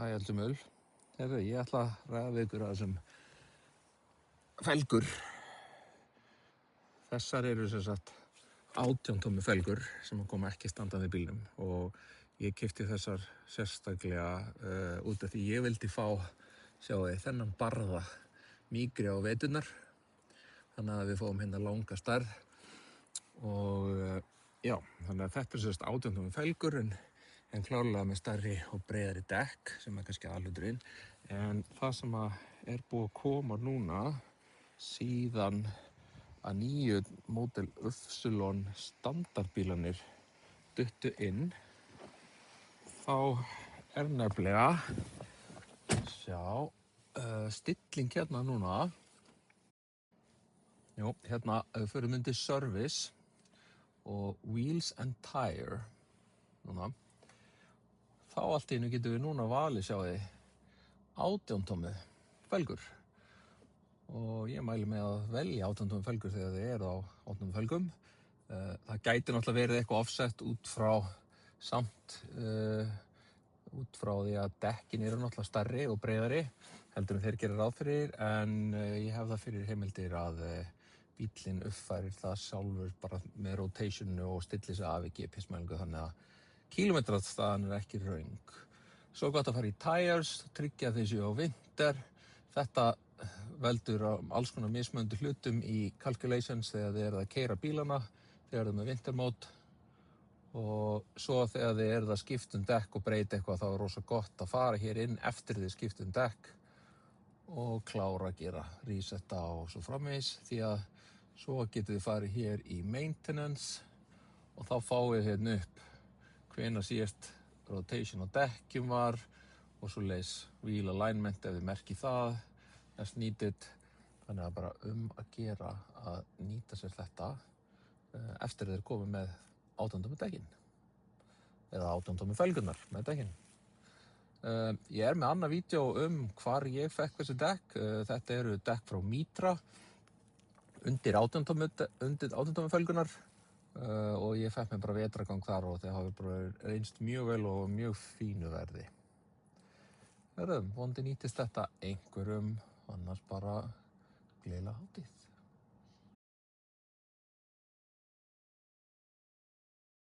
Hæ Eldumöl. Ég ætla að ræða við ykkur að þessum felgur. Þessar eru sem sagt 18 tómmu felgur sem koma ekki standandi í bílnum og ég keypti þessar sérstaklega út af því ég vildi fá, þennan barða mýkri á veturnar. Þannig að við fáum hérna langa stærð og þannig að þetta er sem sagt 18 tómmu felgur en klárlega með stærri og breiðari dekk sem kannski aðalhluturinn. En það sem er búið að koma núna síðan að nýju módel Upsilon standardbílarnir duttu inn, þá er nefnilega stilling hérna núna. Hérna förum undir service og wheels and tire núna. Þá allt í einu getum við núna valið 18 tómmu felgur og ég mæli með að velja 18 tómmu felgur þegar þið eru á 18 tómmu felgum. Það gæti náttúrulega verið eitthvað offset út frá því að dekkin eru náttúrulega stærri og breiðari heldur en þeir gera ráð fyrir, en ég hef það fyrir heimildir að bíllinn uppfærir það sjálfur bara með rotationu og stillir sig af í GPS-mælingu, þannig að kílómetrastaðan er ekki röng. Svo gott að fara í tires, tryggja þessi á vinter. Þetta veldur á alls konar mismunandi hlutum í calculations þegar þið eruð að keyra bílana, þegar þið eruð með wintermót, og svo þegar þið eruð að skipta dekk og breyta eitthvað, þá er rosa gott að fara hér inn eftir þið skipta dekk og klára að gera resetta og svo framvegis, því að svo getið þið farið hér í maintenance og þá fáið hérna upp hvenær síðast rotation á dekkjum var og svo wheel alignment ef þið merkið það as needed. Þannig að bara að gera að nýta sér þetta eftir þeir komið með 18 tómmu dekkin eða 18 tómmu felgurnar með dekkin. Ég er með annað vídeó hvar ég fekk þessi dekk. Þetta eru dekk frá Mitra undir 18 tómmu felgurnar. Og ég fekk mér bara vetrargang þar og þeir hafa bara reynst mjög vel og mjög fínu verði. Vonandi nýtist þetta einhverjum, annars bara gleðilega hátíð.